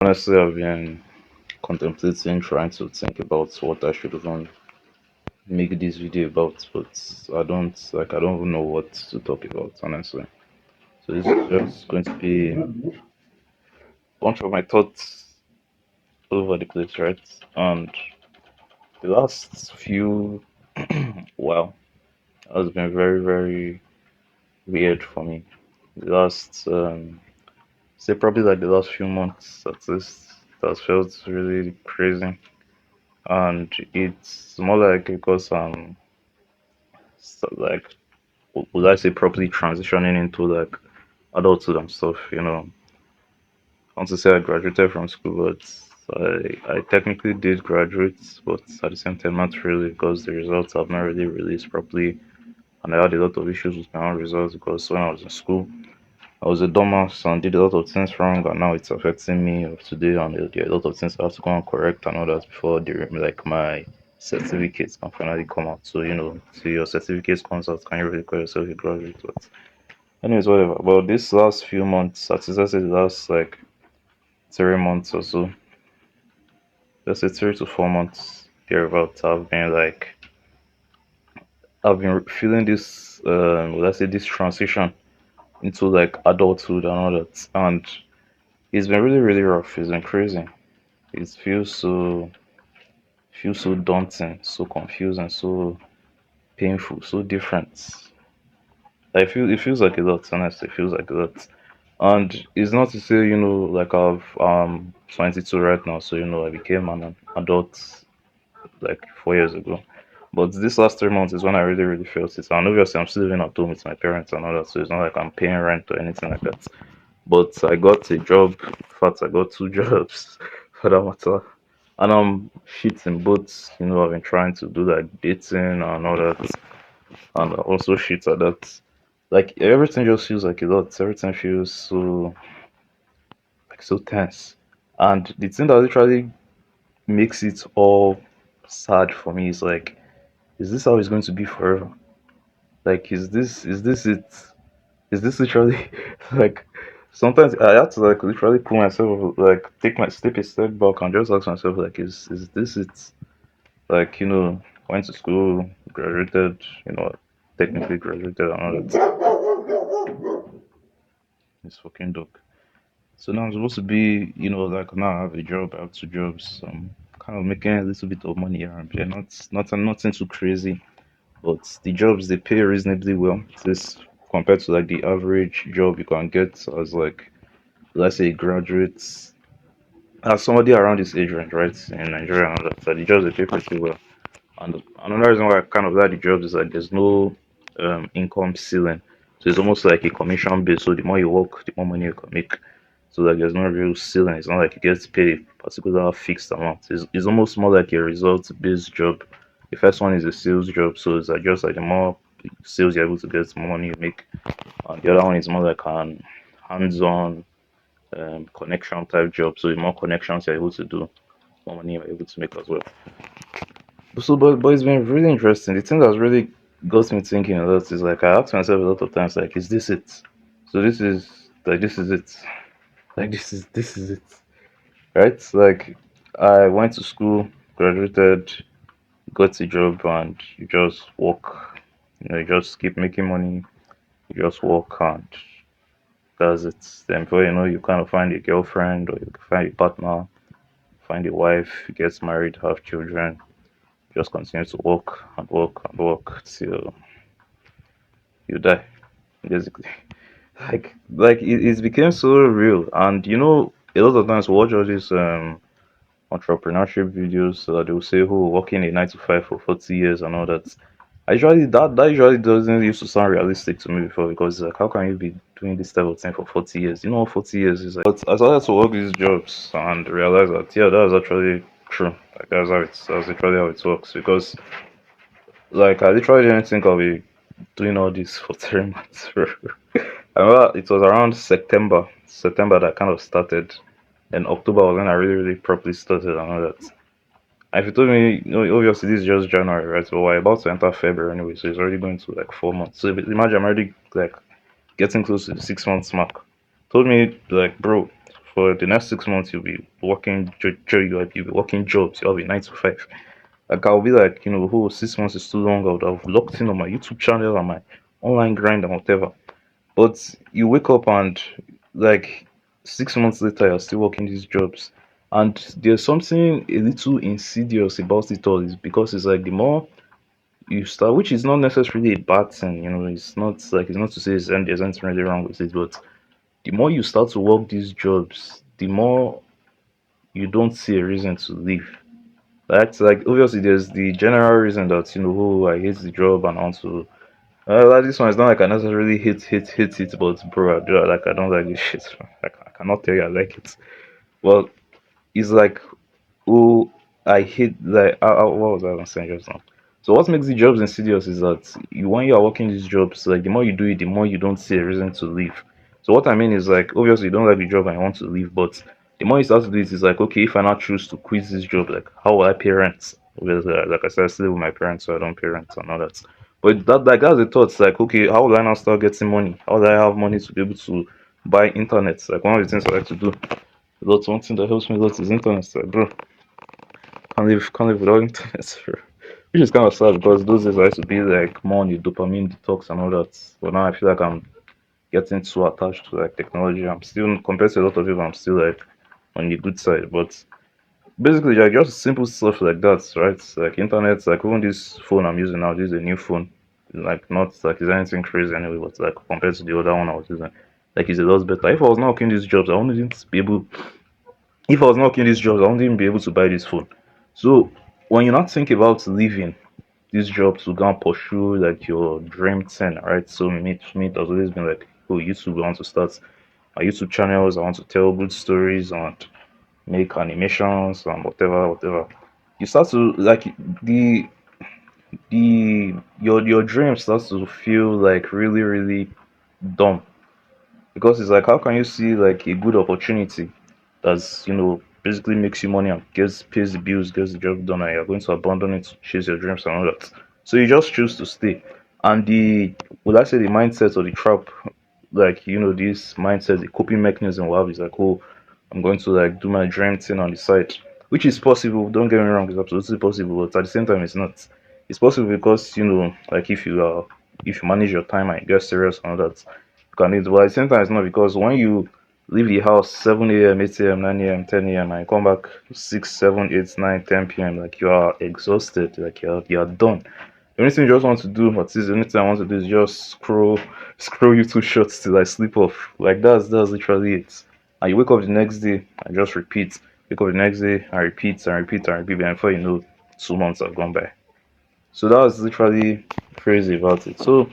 Honestly, I've been contemplating, trying to think about what I should even make this video about, but I don't even know what to talk about, honestly. So this is just going to be a bunch of my thoughts all over the place, right? And the last few, wow, has been very, very weird for me. The last, say probably like the last few months at least, that felt really crazy. And it's more like because like would I say properly transitioning into like adulthood and stuff, you know. I want to say I graduated from school, but I technically did graduate, but at the same time not really because the results have not really released properly, and I had a lot of issues with my own results because when I was in school I was a dumbass and did a lot of things wrong, and now it's affecting me of today. And there are a lot of things I have to go and correct and all that before like my certificates can finally come out. So you know, till your certificates comes out, can you really call yourself a graduate? But anyways, whatever. But this last few months, at least I say the last like 3 months or so, let's say 3 to 4 months thereabouts, I've been feeling this let's say this transition into like adulthood and all that, and it's been really really rough. It's been crazy. It feels so daunting, so confusing, so painful, so different. It feels like a lot, honestly, it feels like a lot. And it's not to say, you know, like I've 22 right now, so you know I became an adult like 4 years ago. But this last 3 months is when I really, really felt it. And obviously I'm still living at home with my parents and all that, so it's not like I'm paying rent or anything like that. But I got a job. In fact, I got two jobs for that matter. And I'm shit in both. You know, I've been trying to do like dating and all that, and also shit at that. Like everything just feels like a lot. Everything feels so like so tense. And the thing that literally makes it all sad for me is like, is this how it's going to be forever? Like, is this it? Is this literally like sometimes I have to like literally pull myself like take a step back and just ask myself like is this it? Like, you know, went to school, graduated, you know, technically graduated and all that. This fucking dog. So now I'm supposed to be, you know, like now I have a job, I have two jobs, kind of making a little bit of money here and there. Not nothing too crazy. But the jobs they pay reasonably well. This compared to like the average job you can get as like let's say graduates as somebody around this age range, right? In Nigeria and all that. So the jobs they pay pretty well. And another reason why I kind of like the jobs is like there's no income ceiling. So it's almost like a commission base. So the more you work, the more money you can make. So like there's no real ceiling. It's not like you get paid a particular fixed amount. It's almost more like a result based job. The first one is a sales job, so it's like just like the more sales you're able to get, the more money you make. And the other one is more like an hands-on connection type job. So the more connections you're able to do, the more money you're able to make as well. So, but it's been really interesting. The thing that's really got me thinking a lot is like I ask myself a lot of times, like, is this it? So this is it. Like this is it, right? Like I went to school, graduated, got a job, and you just work. You know, you just keep making money. You just work, and that's it. Then before you know, you kind of find a girlfriend, or you find a partner, find a wife, you get married, have children. Just continue to work and work and work till you die, basically. It's became so real, and you know, a lot of times we watch all these entrepreneurship videos that they will say, "Oh, working a 9 to 5 for 40 years and all that." I usually that usually doesn't used to sound realistic to me before because it's like, how can you be doing this type of thing for 40 years? You know, what 40 years is like. But I started to work these jobs and realized that yeah, that was actually true. Like that's literally how it works because like I literally didn't think I'll be doing all this for 3 months. I remember it was around September that kind of started. And October was when I really, really properly started and all that. And if you told me, you know, obviously this is just January, right? So we're about to enter February anyway, so it's already going to like 4 months. So imagine I'm already like getting close to the 6 months mark. Told me like, bro, for the next 6 months you'll be working you'll be working jobs, you'll be 9 to 5. Like I'll be like, oh, 6 months is too long. I would have locked in on my YouTube channel and my online grind and whatever. But you wake up and like 6 months later you're still working these jobs. And there's something a little insidious about it all, is because it's like the more you start, which is not necessarily a bad thing, it's not to say there's anything really wrong with it, but the more you start to work these jobs, the more you don't see a reason to leave. That's like, obviously there's the general reason that, oh, I hate the job and I want to. Like this one, it's not like I necessarily hate it, but bro, I don't like this shit. Like, I cannot tell you I like it. Well, it's like, oh, I hate, like, what was I even saying just now? So what makes the jobs insidious is that when you are working these jobs, like the more you do it, the more you don't see a reason to leave. So what I mean is, like, obviously you don't like the job and you want to leave, but the more you start to do it, it's like, okay, if I now choose to quit this job, like, how will I pay rent? Because, like I said, I still live with my parents, so I don't pay rent and all that. But that's the thoughts, like, okay, how will I now start getting money? How will I have money to be able to buy internet? Like, one of the things I like to do a lot, one thing that helps me a lot is internet. Like, bro, can't live without internet, bro. Which is kind of sad because those days I used to be like more on the dopamine detox and all that. But now I feel like I'm getting too attached to like technology. I'm still, compared to a lot of people, I'm still like on the good side. But basically, like just simple stuff like that, right? Like internet, like even this phone I'm using now, this is a new phone. Like not like is anything crazy anyway, but like compared to the other one I was using, like it's a lot better. If I was not working these jobs, I wouldn't be able. If I was not working these jobs, I wouldn't even be able to buy this phone. So when you not think about leaving these jobs to go and pursue like your dream thing, right? So me it has always been like, oh, YouTube, I want to start my YouTube channels, I want to tell good stories and make animations and whatever. You start to like your dream starts to feel like really, really dumb, because it's like, how can you see like a good opportunity that's, basically makes you money and gets pays the bills, gets the job done, and you're going to abandon it to chase your dreams and all that? So you just choose to stay. And the would I say the mindset or the trap, like, this mindset, the coping mechanism we have is like, oh, I'm going to like do my dream thing on the side, which is possible. Don't get me wrong, it's absolutely possible, but at the same time, it's not. It's possible because, like, if you manage your time and you get serious on that, you can do it. But at the same time, it's not, because when you leave the house 7 a.m., 8 a.m., 9 a.m., 10 a.m., and you come back 6, 7, 8, 9, 10 p.m., like you are exhausted, like you're done. The only thing you just want to do, but the only thing I want to do is just scroll YouTube shorts till I sleep off. Like that's literally it. And you wake up the next day and just repeat. Wake up the next day and repeat and repeat and repeat, and before you know, 2 months have gone by. So that was literally crazy about it. So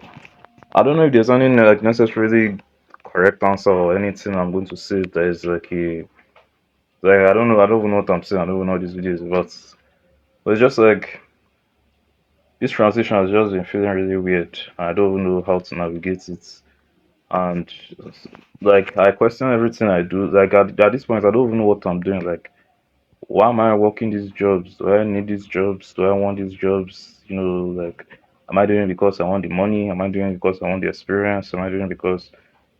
I don't know if there's any like necessarily correct answer or anything I'm going to say that is like a like I don't even know what I'm saying. I don't even know what this video is about. But it's just like this transition has just been feeling really weird. I don't even know how to navigate it. And like I question everything I do. Like at this point I don't even know what I'm doing. Like, why am I working these jobs? Do I need these jobs? Do I want these jobs? Like, am I doing it because I want the money? Am I doing it because I want the experience? Am I doing it because,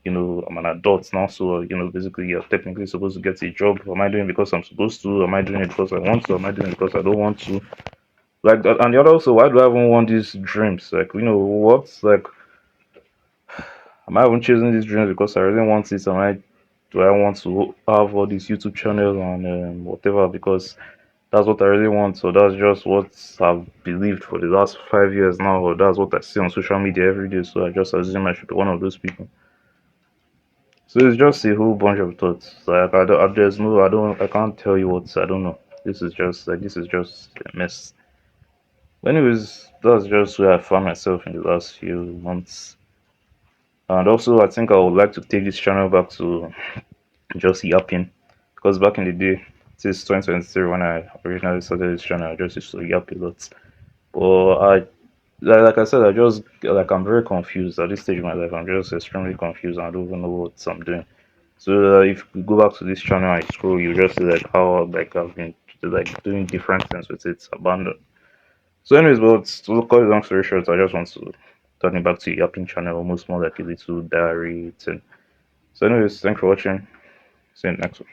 I'm an adult now, so, basically you're technically supposed to get a job? Am I doing it because I'm supposed to? Am I doing it because I want to? Am I doing it because I don't want to? Like that, and the other also, why do I even want these dreams? Like, what's like, am I even chasing these dreams because I really want it? Do I want to have all these YouTube channels and whatever because that's what I really want? So that's just what I've believed for the last 5 years now, or that's what I see on social media every day. So I just assume I should be one of those people. So it's just a whole bunch of thoughts. Like there's no, I can't tell you what, I don't know. This is just a mess. Anyways, that's just where I found myself in the last few months. And also, I think I would like to take this channel back to just yapping, because back in the day, since 2023 when I originally started this channel, I just used to yap a lot. But like I said, I just like I'm very confused at this stage of my life. I'm just extremely confused. And I don't even know what I'm doing. So if you go back to this channel and scroll, you just see like how like I've been like doing different things with it abandoned. So, anyways, but to cut it long story short, I just want to turn it back to yapping channel, almost more like a little diary thing. So, anyways, thanks for watching. See you next one.